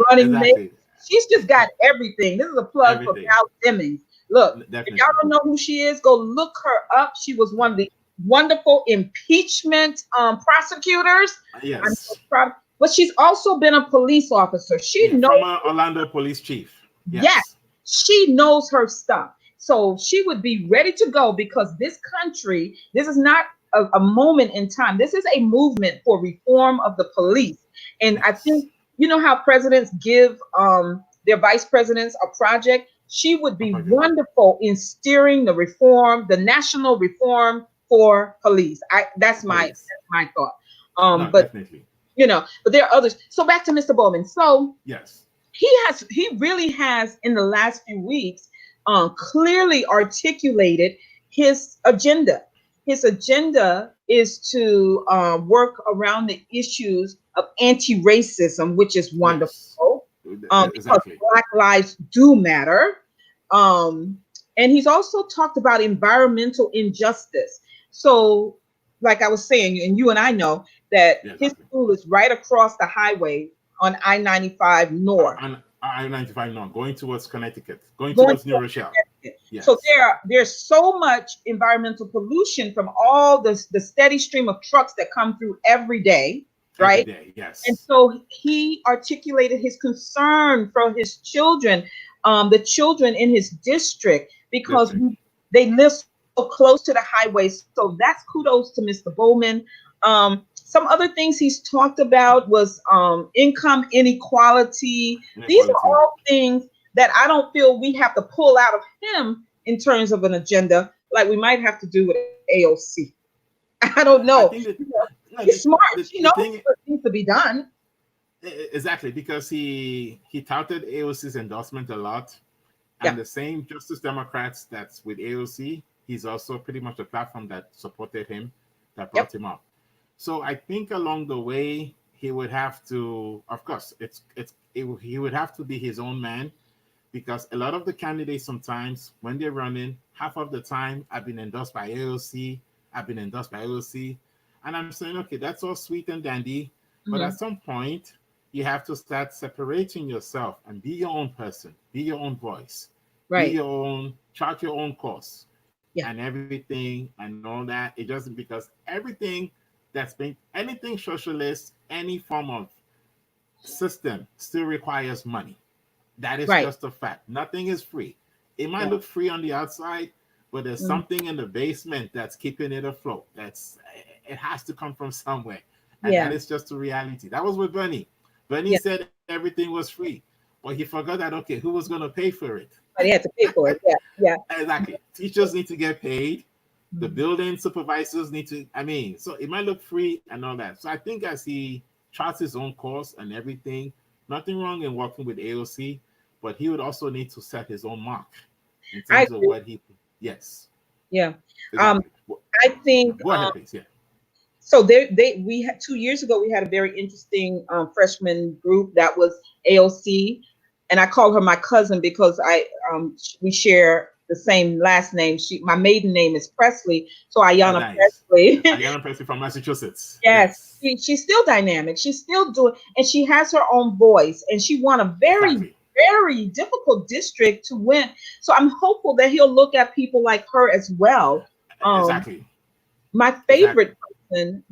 running mate. Exactly. She's just got everything. This is a plug for Everything. Val Demings. Look, if y'all Definitely. don't know who she is, go look her up. She was one of the wonderful impeachment prosecutors. I'm so Yes. proud. But she's also been a police officer. She Yeah. knows, Former Orlando police chief. yes, Yes. she knows her stuff. So she would be ready to go because this country, this is not a moment in time. This is a movement for reform of the police. And I Yes. think, you know how presidents give their vice presidents a project? She would A be project. wonderful in steering the reform, the national reform for police. Police. That's my thought. No, But definitely. but there are others. So back to Mr. Bowman. So Yes. he really has in the last few weeks clearly articulated his agenda. His agenda is to work around the issues of anti-racism, which is Yes. wonderful, because Exactly. Black lives do matter. Um, and he's also talked about environmental injustice. So, like I was saying, and you and I know that Yeah, his exactly. school is right across the highway on I-95 North, And I-95 now going towards Connecticut, going going towards New towards Rochelle. Connecticut. So Yes. there's so much environmental pollution from all the steady stream of trucks that come through every day, Every right? day. And Yes. so he articulated his concern for his children, the children in his district, because District. they live so close to the highway. So that's kudos to Mr. Bowman. Some other things he's talked about was income inequality. These are Inequality. all things that I don't feel we have to pull out of him in terms of an agenda, like we might have to do with AOC. I don't know. I think that no, He's smart. She the knows thing what needs to be done. exactly because he touted AOC's endorsement a lot, and Yeah. the same Justice Democrats that's with AOC, he's also pretty much the platform that supported him, that Yep. brought him up. So I think along the way he would have to, of course, he would have to be his own man because a lot of the candidates sometimes when they're running, half of the time I've been endorsed by AOC, I've been endorsed by AOC, and I'm saying okay, that's all sweet and dandy, but at Hmm. some point you have to start separating yourself and be your own person, be your own voice, be Right. your own, chart your own course, Yeah. and everything and all that. It doesn't because everything that's been anything socialist, any form of system still requires money. That is Right. just a fact. Nothing is free. It might Yeah. look free on the outside, but there's Mm. something in the basement that's keeping it afloat. It has to come from somewhere. And that Yeah. is just the reality. That was with Bernie. Bernie Yeah. said everything was free. But he forgot that okay, who was gonna pay for it? But he had to pay for it. Yeah. Yeah. Exactly. Teachers need to get paid. The Mhm. building supervisors need to, I mean, so it might look free and all that. So I think as he charts his own course and everything, nothing wrong in working with AOC, but he would also need to set his own mark in I terms of agree. what he, yes, Yeah. Um, exactly. I think Go ahead, please. Yeah. so. We had 2 years ago. We had a very interesting freshman group that was AOC, and I call her my cousin because we share the same last name. My maiden name is Presley, so Ayanna Nice. Presley. Ayanna Presley from Massachusetts. Yes, Yes, she's still dynamic. She's still doing, and she has her own voice. And she won a very, exactly. very difficult district to win. So I'm hopeful that he'll look at people like her as well. Um, Exactly. my favorite Exactly. person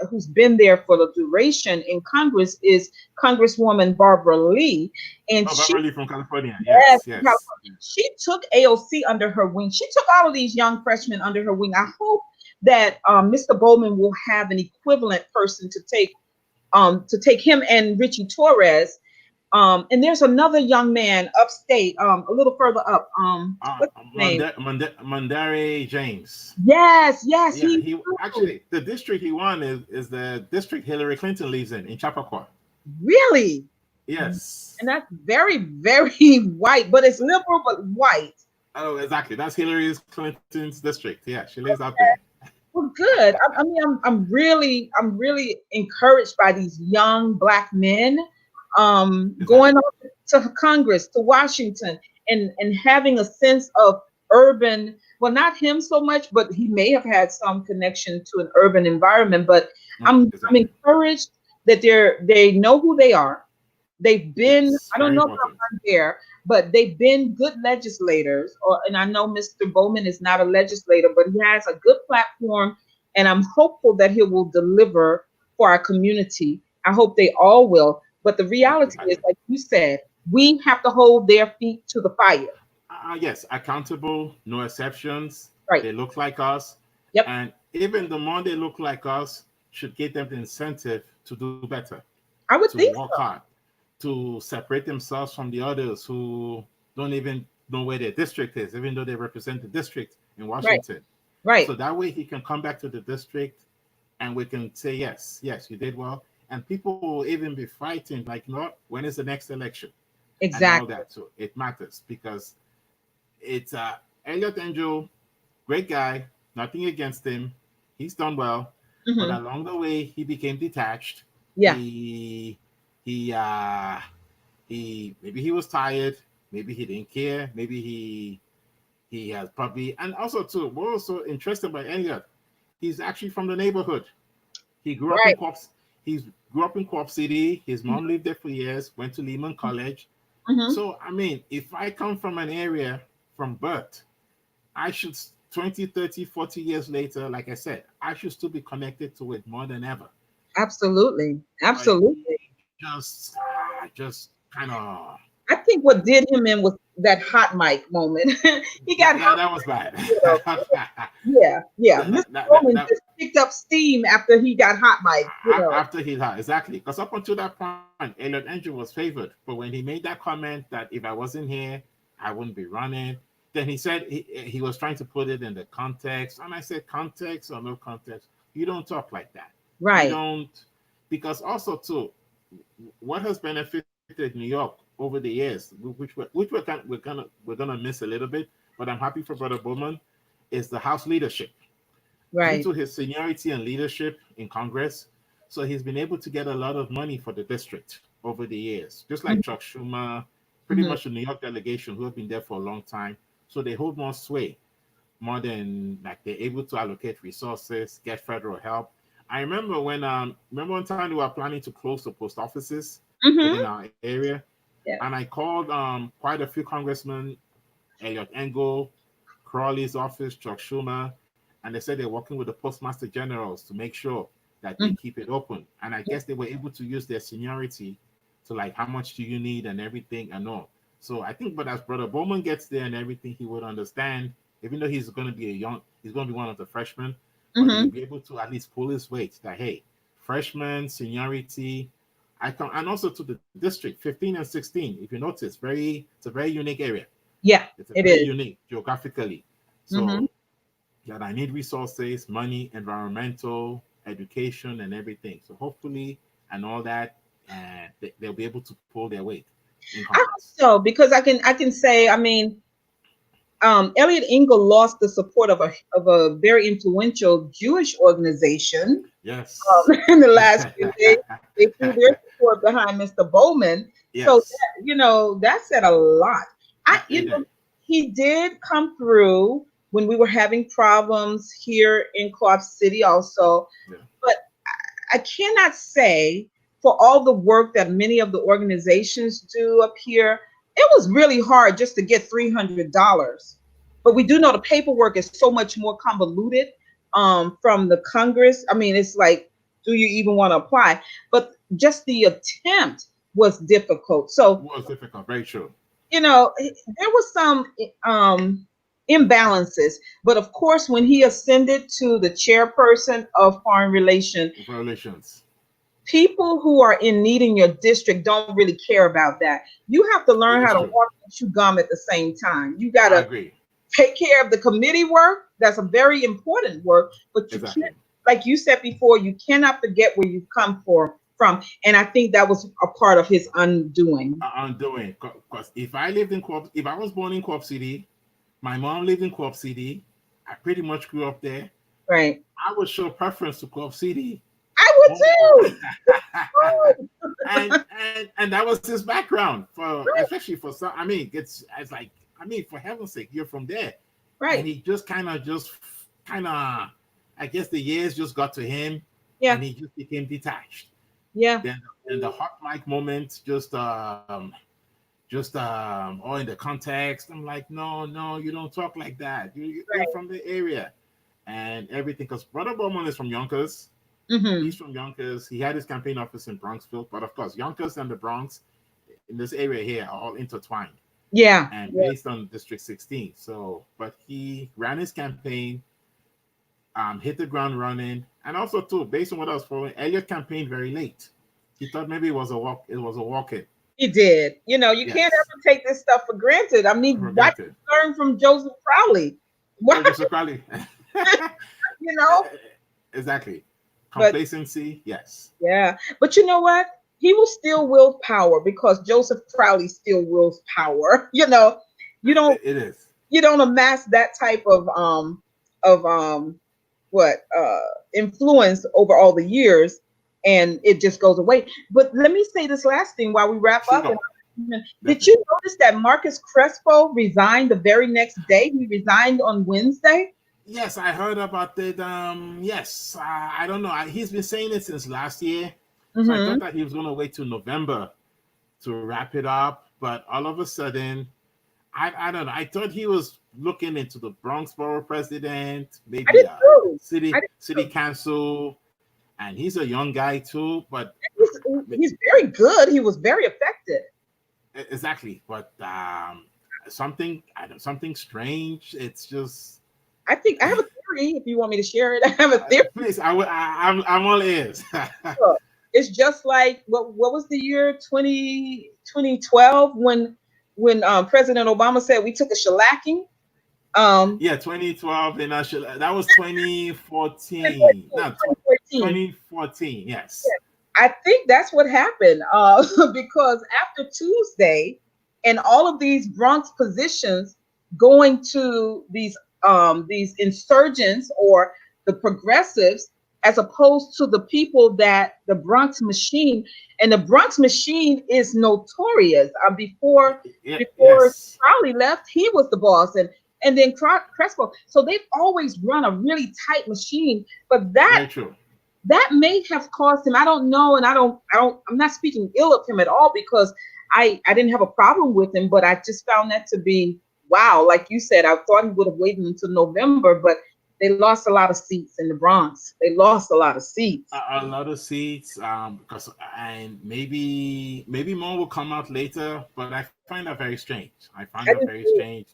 who's been there for the duration in Congress is Congresswoman Barbara Lee, and Oh, she, Beverly from California. yes, Yes, yes. she took AOC under her wing. She took all of these young freshmen under her wing. I hope that Mr. Bowman will have an equivalent person to take him and Richie Torres. And there's another young man upstate, a little further up. What's his name? Mandare James. Yes, yes, Yeah, he he too. actually, the district he won is the district Hillary Clinton lives in Chappaqua. Really, Yes. and that's very, very white, but it's liberal but white. Oh, exactly. That's Hillary Clinton's district. Yeah, she lives out there. Well, good. I mean, I'm really encouraged by these young black men going Exactly. on to Congress, to Washington, and having a sense of urban. Well, not him so much, but he may have had some connection to an urban environment. But I'm Exactly. encouraged that they know who they are. They've been, Yes, I don't very know about important. there, but they've been good legislators. And I know Mr. Bowman is not a legislator, but he has a good platform, and I'm hopeful that he will deliver for our community. I hope they all will. But the reality is, Exactly. like you said, we have to hold their feet to the fire. Yes, accountable, no exceptions. Right. They look like us, Yep. and even the more they look like us, should give them the incentive to do better, I to would think work so. hard, to separate themselves from the others who don't even know where their district is, even though they represent the district in Right. Washington. Right. So that way he can come back to the district and we can say, yes, yes, you did well. And people will even be fighting, like, no, when is the next election? And all Exactly. that. So it matters because it's Elliot Angel, great guy, nothing against him. He's done well. But Hmm. along the way, he became detached. Yeah. He he uh he maybe he was tired, maybe he didn't care, maybe he has probably, and also too, we're also interested by Elliot. He's actually from the neighborhood. He grew up in Right. Corp City. His mom lived there for years, went to Lehman College. Hmm. So I mean, if I come from an area from birth, I should 20, 30, 40 years later, like I said, I should still be connected to it more than ever. Absolutely. But he Absolutely. just kind of, I think what did him in was that hot mic moment. He got hot. that was bad. You know. Yeah, yeah. Mr. Bowman That just picked up steam after he got hot mic. You know. after he had exactly, because up until that point, Elliot Andrew was favored. But when he made that comment that if I wasn't here, I wouldn't be running, then he said he was trying to put it in the context, and I said, context or no context, you don't talk like that. You Right. don't, because also too, what has benefited New York over the years, we're gonna miss a little bit, but I'm happy for Brother Bowman, is the House leadership due Right. to his seniority and leadership in Congress. So he's been able to get a lot of money for the district over the years, just like Chuck Schumer, pretty Hmm. much the New York delegation who have been there for a long time. So they hold more sway, more than like they're able to allocate resources, get federal help. I remember remember one time we were planning to close the post offices Hmm. within our area, Yeah. and I called quite a few congressmen, Elliot Engel, Crowley's office, Chuck Schumer, and they said they're working with the postmaster generals to make sure that they Hmm. keep it open. And I guess they were able to use their seniority to like, how much do you need and everything and all. So I think, but as Brother Bowman gets there and everything, he would understand, even though he's going to be one of the freshmen, but he'll Hmm. be able to at least pull his weight that, hey, freshman, seniority, I come, and also to the district 15 and 16. If you notice, it's a very unique area. Yeah. It's a It very is. unique geographically. Hmm. So that I need resources, money, environmental, education, and everything. So hopefully, and all that, they'll be able to pull their weight in I hope Congress. so because I can say, I mean, Elliot Engel lost the support of a very influential Jewish organization Yes. in the last few days. They threw their support behind Mr. Bowman. So Yes. that said a lot. It did. He did come through when we were having problems here in Co-op City also. Yeah. But I cannot say for all the work that many of the organizations do up here, it was really hard just to get $300. But we do know the paperwork is so much more convoluted. from the Congress. I mean, it's like, do you even want to apply? But just the attempt was difficult. So, was difficult. Very true. there was some imbalances. But of course, when he ascended to the chairperson of foreign relations, Relations. people who are in need in your district don't really care about that. You have to learn It's how to true. walk and chew gum at the same time. You got I to agree. take care of the committee work. That's a very important work, but you can't, Exactly. like you said before, you cannot forget where you come from. And I think that was a part of his undoing. I'm doing because if I lived in Co-op, if I was born in Co-op City, my mom lived in Co-op City. I pretty much grew up there. Right. I would show preference to Co-op City. I would too. And that was his background for, especially for some. I mean, it's like, I mean, for heaven's sake, you're from there, and Right. he just kind of, I guess the years just got to him, Yeah. and he just became detached. Yeah. Then the hot mic moment, or in the context, I'm like, no, you don't talk like that. You're Right. from the area and everything. Because Brother Bowman is from Yonkers. Mm-hmm. He's from Yonkers. He had his campaign office in Bronxville, but of course, Yonkers and the Bronx in this area here are all intertwined Yeah. and Yeah. based on District 16. So, but he ran his campaign, hit the ground running, and also too, based on what I was following, Elliott campaigned very late. He thought maybe it was a walk. It was a walk-in. He did. You can't Yes, ever take this stuff for granted. I mean, for why granted. learn from Joseph Crowley? Why, Joseph Crowley. you know? Exactly. But Complacency, yes. yeah, but you know what? He will still will power because Joseph Crowley still wills power. You don't It is. you don't amass that type of what influence over all the years, and it just goes away. But let me say this last thing while we wrap up. Sure. Did you Definitely. notice that Marcus Crespo resigned the very next day? He resigned on Wednesday. Yes, I heard about it. Yes, I don't know. He's been saying it since last year, so I thought Hmm. that he was going to wait till November to wrap it up. But all of a sudden, I don't know. I thought he was looking into the Bronx borough president, I maybe did too. I city did city too. council, and he's a young guy too. But He's, I mean, he's very good. He was very effective. exactly. But something strange. It's just I think I have a theory. If you want me to share it, I have a theory. please. I'm all ears. Look, it's just like what was the year 2012 when President Obama said we took a shellacking. Um, Yeah, 2012, and that was 2014. No, 2014. 2014. Yes. I think that's what happened because after Tuesday, and all of these Bronx positions going to these insurgents or the progressives, as opposed to the people that the Bronx machine, and the Bronx machine is notorious. Yeah. Before Yes. Crowley left, he was the boss, and then Crespo. So they've always run a really tight machine, but Very true. that may have caused him. I don't know, and I'm not speaking ill of him at all because I didn't have a problem with him, but I just found that to be wow. Like you said, I thought he would have waited until November, but they lost a lot of seats in the Bronx. They lost a lot of seats. A lot of seats. Because and maybe more will come out later, but I find that very strange. I find I that didn't very see strange.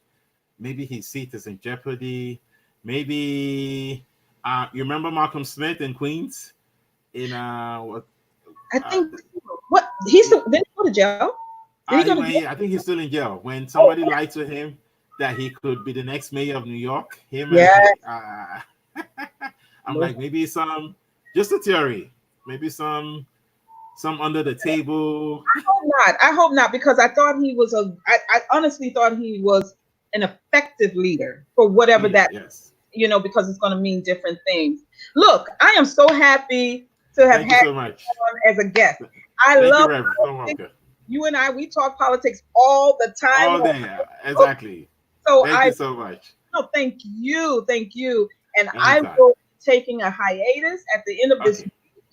Maybe his seat is in jeopardy. Maybe you remember Malcolm Smith in Queens in what I uh, think what did he go to jail? Did he go to jail? I think he's still in jail. When Oh, somebody lied to him that he could be the next mayor of New York, him and yeah. I'm like maybe just a theory, maybe some under the table. Hope not. I hope not because I thought he was I honestly thought he was an effective leader for whatever Leader, that, yes. because it's going to mean different things. Look, I am so happy to have Thank you had so much. you on as a guest. I Thank you, love Reverend. So politics. welcome. You and I, we talk politics all the time. All day, exactly. So Thank you so much. no, thank you. And I Anytime. will be taking a hiatus at the end of this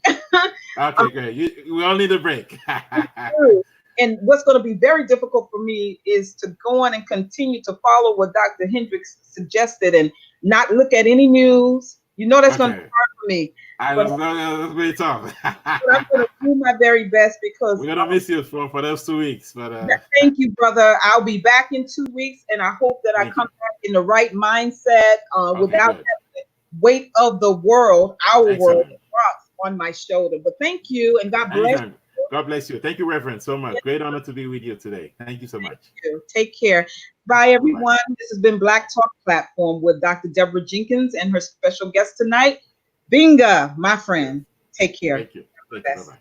Okay. week. Okay, great. We all need a break. And what's going to be very difficult for me is to go on and continue to follow what Dr. Hendricks suggested and not look at any news, You know that's going to be Okay. hard for me. I But, was that's very tough. but I'm going to do my very best because We're gonna miss you for those 2 weeks, but thank you, brother. I'll be back in 2 weeks, and I hope that I thank come you. back in the right mindset Okay, without good. the weight of the world, our world, Excellent. rocks on my shoulder. But thank you, and God bless Anytime. God bless you. Thank you, Reverend, so much. Great honor to be with you today. Thank you so much. you. Take care. Bye, Bye bye. everyone. This has been Black Talk Platform with Dr. Deborah Jenkins and her special guest tonight, Binga, my Yes. friend. Take care. Thank you. Thank you. Bye Best. bye.